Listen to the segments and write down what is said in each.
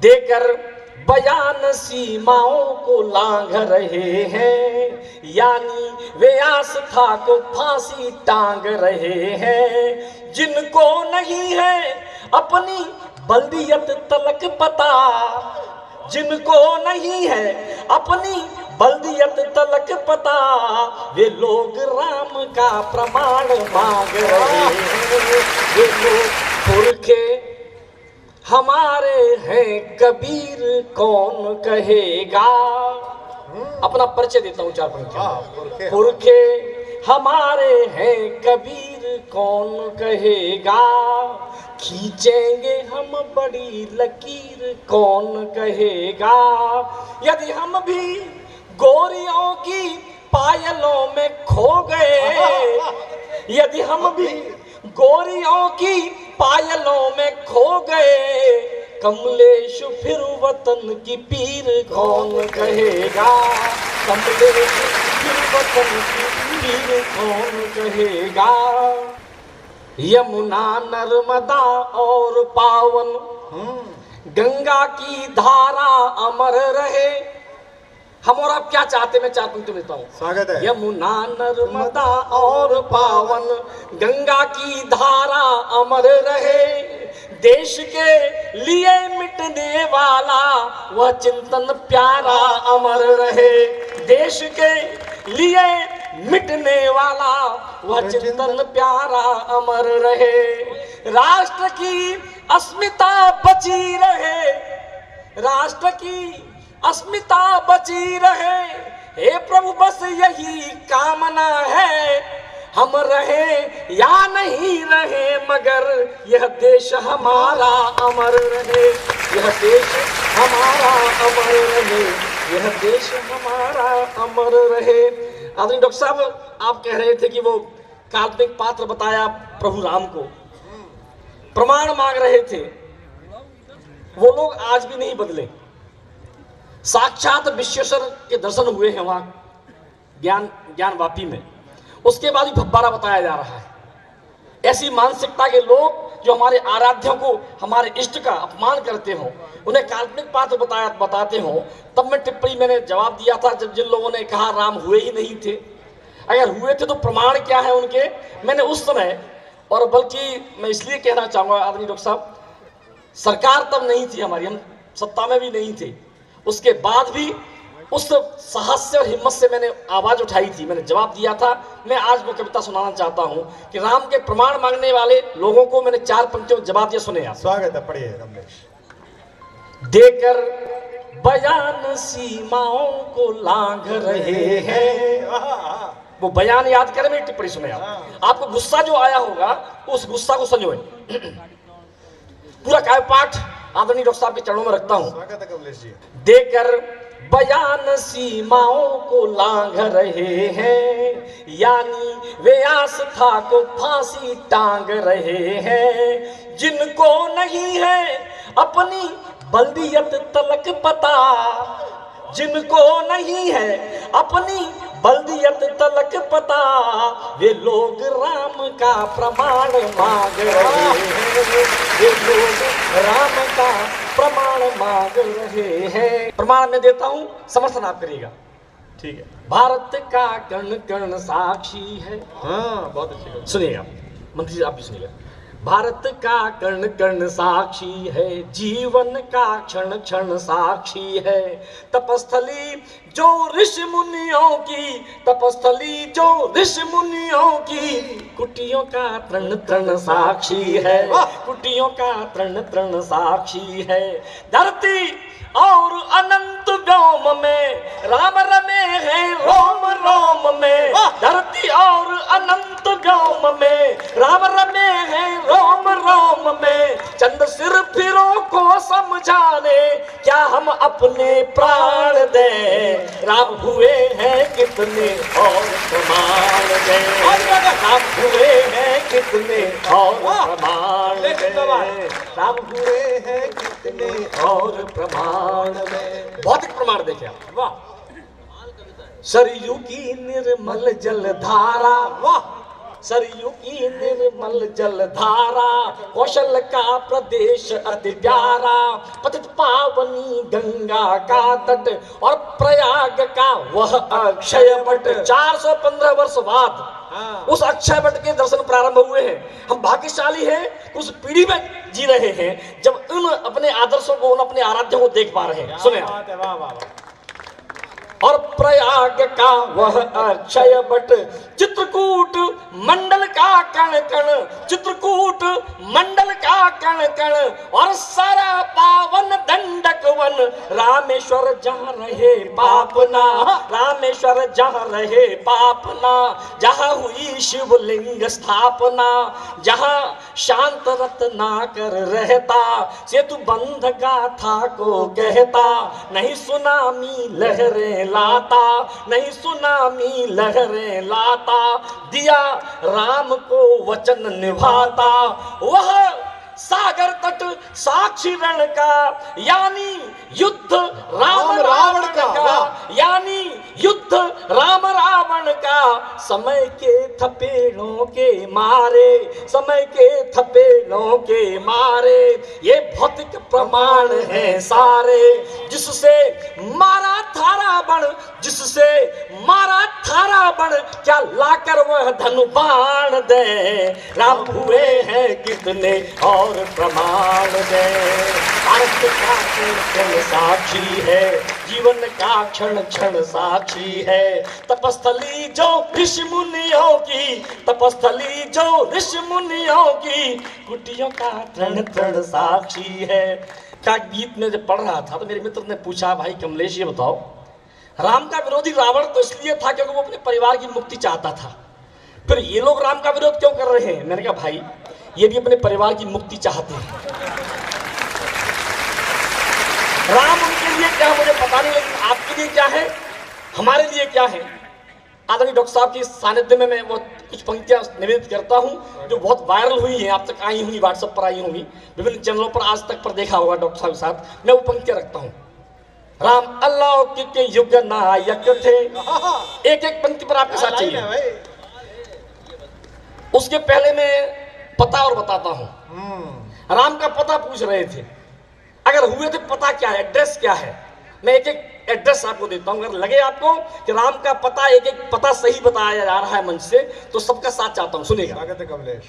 देकर बयान सीमाओं को लांघ रहे हैं, यानी वे आस्था को फांसी टांग रहे हैं। जिनको नहीं है अपनी बल्दियत तलक पता, जिनको नहीं है अपनी बल्दियत तलक पता, वे लोग राम का प्रमाण मांग रहे हैं। वे लोग पुरखे हमारे हैं, कबीर कौन कहेगा। अपना परिचय देता हूँ चार पंक्तियों। पुरखे हमारे हैं, कबीर कौन कहेगा। खींचेंगे हम बड़ी लकीर, कौन कहेगा। यदि हम भी गोरियों की पायलों में खो गए, यदि हम भी गोरियों की पायलों में खो गए, कमलेश फिर वतन की पीर कौन कहेगा। कमलेश फिर वतन की पीर कौन कहेगा। यमुना नर्मदा और पावन गंगा की धारा अमर रहे। हम और आप क्या चाहते, मैं चार पंक्ति देता हूँ। स्वागत है। यमुना नर्मदा और पावन गंगा की धारा अमर रहे। देश के लिए मिटने वाला वह चिंतन प्यारा अमर रहे। देश के लिए मिटने वाला वह चिंतन प्यारा अमर रहे। राष्ट्र की अस्मिता बची रहे, राष्ट्र की अस्मिता बची रहे। हे प्रभु बस यही कामना है, हम रहे या नहीं रहे, मगर यह देश हमारा अमर रहे। यह देश हमारा अमर रहे, यह देश हमारा अमर रहे। आदरणीय डॉक्टर साहब, आप कह रहे थे कि वो काल्पनिक पात्र बताया प्रभु राम को, प्रमाण मांग रहे थे। वो लोग आज भी नहीं बदले। साक्षात विश्वेश्वर के दर्शन हुए हैं वहां ज्ञान वापी में। उसके बाद भी भब्बारा बताया जा रहा है। ऐसी मानसिकता के लोग जो हमारे आराध्यों को, हमारे इष्ट का अपमान करते हो, उन्हें काल्पनिक पात्र बताते हो। तब मैं टिप्पणी मैंने जवाब दिया था जब जिन लोगों ने कहा राम हुए ही नहीं थे। अगर हुए थे तो प्रमाण क्या है उनके। मैंने उस समय, और बल्कि मैं इसलिए कहना चाहूंगा आदरणीय डॉक्टर साहब, सरकार तब नहीं थी हमारी, हम सत्ता में भी नहीं थे। उसके बाद भी उस साहस से और हिम्मत से मैंने आवाज उठाई थी, मैंने जवाब दिया था। मैं आज वो कविता सुनाना चाहता हूं कि राम के प्रमाण मांगने वाले लोगों को मैंने चार पंक्तियों में जवाब दिया। सुने आप। स्वागत है, पढ़िए रमेश। देकर बयान सीमाओं को लांघ रहे हैं। वो बयान याद करें, मेरी टिप्पणी सुने आप। आपको गुस्सा जो आया होगा उस गुस्सा को संजोए। पूरा काव्य पाठ आदरणीय डॉक्टर साहब के चरणों में रखता हूं। स्वागत है कमलेश जी। देकर बयान सीमाओं को लांघ रहे हैं, यानी वे आस्था को फांसी टांग रहे हैं। जिनको नहीं है अपनी बल्दियत तलक पता, जिनको नहीं है अपनी बल्दियत तलक पता, वे लोग राम का प्रमाण मांग रहे हैं। वे लोग राम का प्रमाण मांग रहे हैं। प्रमाण मैं देता हूं, समर्थन आप करिएगा। ठीक है। भारत का कण कण साक्षी है। हाँ, बहुत अच्छी। सुनिएगा मंत्री जी, आप भी सुनिएगा। भारत का कण कण साक्षी है, जीवन का क्षण क्षण साक्षी है। तपस्थली जो ऋषि मुनियों की, तपस्थली जो ऋषि मुनियों की, कुटियों का तृण तृण साक्षी है। कुटियों का तृण तृण साक्षी है। धरती और अनंत व्योम में राम रमे हैं रोम रोम में। धरती और अनंत व्योम में राम रमे हैं रोम रोम में। चंद सिर फिरों को समझाने क्या हम अपने प्राण दें। राम हुए हैं कितने और प्रमाण दें। राम हुए हैं कितने और प्रमाण दें। राम हुए हैं कितने और प्रमाण। भौतिक प्रमाण देखे आप। वाह। सरयू की निर्मल जल धारा, वाह। सरयू की निर्मल जलधारा, कौशल का प्रदेश अति प्यारा, पतित पावनी गंगा का तट और प्रयाग का वह अक्षय वट। 415 वर्ष बाद उस अक्षय वट के दर्शन प्रारंभ हुए हैं। हम भाग्यशाली हैं, उस पीढ़ी में जी रहे हैं जब उन अपने आदर्शों को, उन अपने आराध्यों को देख पा रहे हैं। सुने, और प्रयाग का वह अक्षय वट, चित्रकूट मंडल का कण कण, चित्रकूट मंडल का कण कण और सारा पावन दंडक वन। रामेश्वर जहाँ रहे पापना, रामेश्वर जहाँ रहे पापना, जहाँ हुई शिवलिंग स्थापना, जहाँ शांत रत्नाकर रहता, सेतु बंध गाथा को कहता, नहीं सुनामी लहरें लाता, नहीं सुनामी लहरें लाता, दिया राम को वचन निभाता, वह सागर तट साक्षी रण का, यानी युद्ध राम रावण का, यानी युद्ध राम रावण का। समय के थपेड़ों के मारे, समय के थपेड़ों के मारे, ये भौतिक प्रमाण है सारे, जिससे मारा था रावण, जिससे मारा था रावण, क्या लाकर वह धनुबाण दे। राम हुए हैं कितने और प्रमाण दे। भारत का क्षण साक्षी है, जीवन का क्षण क्षण साक्षी है। तपस्थली जो ऋषि मुनियों की, तपस्थली जो ऋषि मुनियों की, कुटियों का तृण तृण साक्षी है। क्या गीत में जब पढ़ रहा था तो मेरे मित्र ने पूछा, भाई कमलेश ये बताओ, राम का विरोधी रावण तो इसलिए था क्योंकि वो अपने परिवार की मुक्ति चाहता था, फिर ये लोग राम का विरोध क्यों कर रहे हैं? मैंने कहा भाई ये भी अपने परिवार की मुक्ति चाहते हैं। राम उनके लिए क्या मुझे पता नहीं, लेकिन आपके लिए क्या है, हमारे लिए क्या है। आदरणीय डॉक्टर साहब की सानिध्य में मैं वो कुछ पंक्तियां निवेदित करता हूं जो बहुत वायरल हुई हैं, आप तक आई होंगी, व्हाट्सएप पर आई होंगी, विभिन्न चैनलों पर आज तक पर देखा होगा डॉक्टर साहब के साथ। मैं वो पंक्तियां रखता हूं। राम अलौकिक युग नायक थे, एक एक पंक्ति पर आपके साथ चाहिए। उसके पहले मैं पता और बताता हूं। राम का पता पूछ रहे थे, अगर हुए थे पता क्या है, एड्रेस क्या है। मैं एक एक एड्रेस आपको देता हूं, अगर लगे आपको कि राम का पता एक एक पता सही बताया जा रहा है मंच से, तो सबका साथ चाहता हूं, सुनिएगा। स्वागत है कमलेश।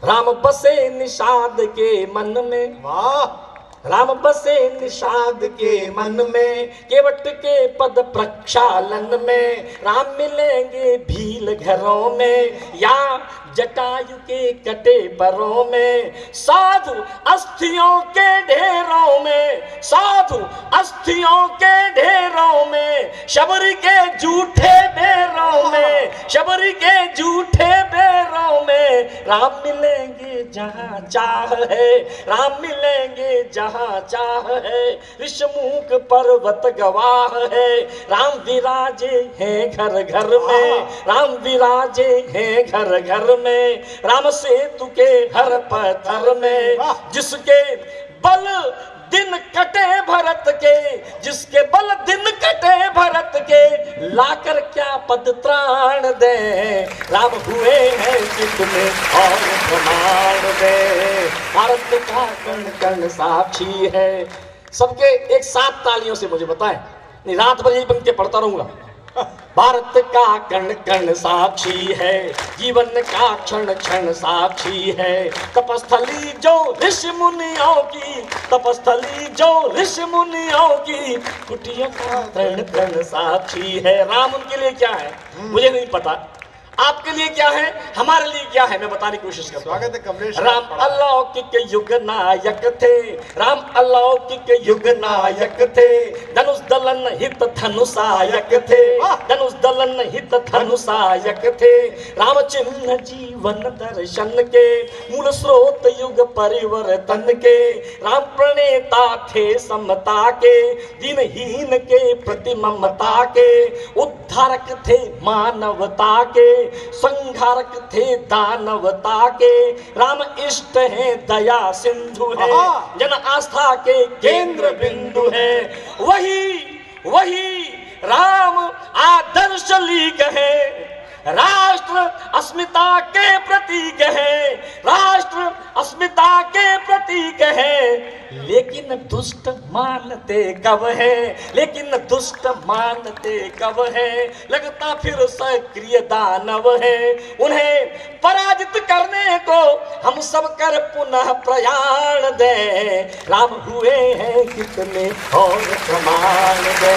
राम बसे निषाद के मन में, वाह, राम बसे निषाद के मन में, केवट के पद प्रक्षालन में, राम मिलेंगे भील घरों में या जटायु के कटे परों में, साधु अस्थियों के ढेरों में, साधु अस्थियों के ढेरों में, शबरी के झूठे बेरों में, शबरी के झूठे बेरों में, राम मिलेंगे जहां चाह है, राम मिलेंगे जहां चाह है, ऋषमुख पर्वत गवाह है, राम विराजे हैं घर घर में, राम विराजे हैं घर घर में, राम सेतु के हर पत्थर में, जिसके बल दिन कटे भरत के, जिसके बल दिन कटे भरत के, लाकर क्या पद त्राण दे। राम हुए हैं कितने और प्रमाण दे। भारत का कण कण साक्षी है। सबके एक साथ तालियों से मुझे बताएं, नहीं रात भर यही पंक्तियां पढ़ता रहूंगा। भारत का कण कण साक्षी है, जीवन का क्षण क्षण साक्षी है। तपस्थली जो ऋषि मुनियों की, तपस्थली जो ऋषि मुनियों की, कुटियों का तृण तृण साक्षी है। राम उनके लिए क्या है मुझे नहीं पता, आपके लिए क्या है, हमारे लिए क्या है, मैं बताने की कोशिश करता हूं। स्वागत है कमलेश। राम अलौकिक युग नायक थे, राम अलौकिक युग नायक थे, धनुष दलन हित धनुषायक थे, धनुष दलन हित धनुषायक थे। राम चिन्ह जीवन दर्शन के, मूल स्रोत युग परिवर्तन के, राम प्रणेता थे समता के, दीनहीन के प्रति ममता के, उद्धारक थे मानवता के, संहारक थे दानवता के। राम इष्ट है दया सिंधु है, जन आस्था के केंद्र बिंदु है। वही वही राम आदर्श लीग है, राष्ट्र अस्मिता के प्रतीक है, राष्ट्र अस्मिता के प्रतीक है, लेकिन दुष्ट मानते कब है, लेकिन दुष्ट मानते कब है, लगता फिर सक्रिय दानव है, उन्हें पराजित करने को हम सब कर पुनः प्रयाण दे, राम हुए हैं कितने और प्रमाण दे,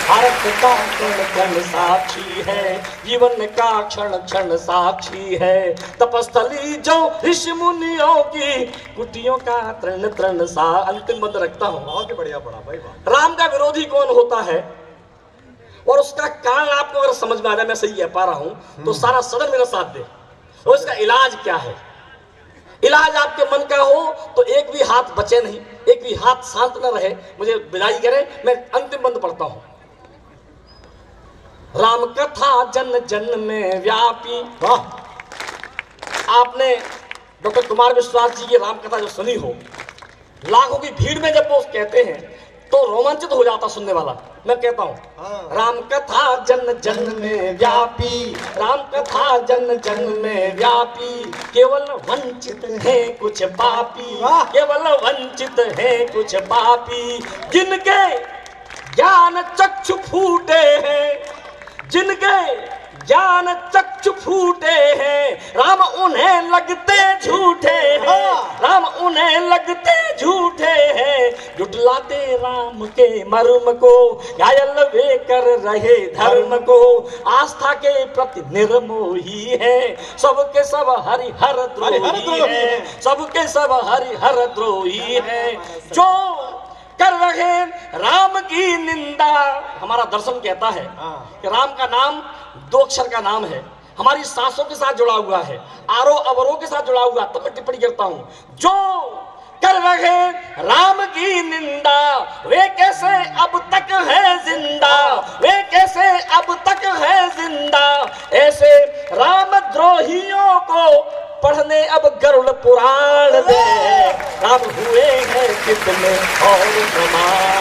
भारत का कण कण साक्षी है, जीवन का क्षण क्षण साक्षी है, तपस्थली जो ऋषि मुनियों की कुटियों का तृण तृण सा। अंतिम बंद रखता हूं। बहुत ही बढ़िया पढ़ा भाई, वाह। राम का विरोधी कौन होता है और उसका कारण आपको अगर समझ में आ जाए, मैं सही कह पा रहा हूं तो सारा सदन मेरा साथ दे, और इसका इलाज क्या है। इलाज आपके मन का हो तो एक भी हाथ बचे नहीं, एक भी हाथ शांत न रहे, मुझे विदाई करें। मैं अंतिम बंद पढ़ता हूं। राम कथा जन जन में व्यापी। वाह। आपने डॉक्टर कुमार विश्वास जी की राम कथा जो सुनी हो, लाखों की भीड़ में जब वो कहते हैं तो रोमांचित हो जाता सुनने वाला। मैं कहता हूं, राम कथा जन जन में व्यापी, राम कथा जन जन में व्यापी, केवल वंचित है कुछ पापी, केवल वंचित है कुछ पापी, जिनके ज्ञान चक्षु फूटे हैं, जिनके ज्ञान चक्षु फूटे हैं, राम उन्हें लगते झूठे हैं, राम उन्हें लगते झूठे हैं, जुटलाते राम के मर्म को, घायल वे कर रहे धर्म को, आस्था के प्रति निर्मोही है, सबके सब हरिहर द्रोही है, सबके सब हरिहर द्रोही है, जो कर रहे राम की निंदा। हमारा दर्शन कहता है कि राम का नाम दो अक्षर का नाम है, हमारी सांसों के साथ जुड़ा हुआ है, आरो अवरों के साथ जुड़ा हुआ। तो मैं टिप्पणी करता हूं, जो कर रहे राम की निंदा, वे कैसे अब तक है जिंदा, वे कैसे अब तक है जिंदा, ऐसे राम द्रोहियों को पढ़ने अब गरुड़ पुराण दे, राम हुए हैं कितने और प्रमाण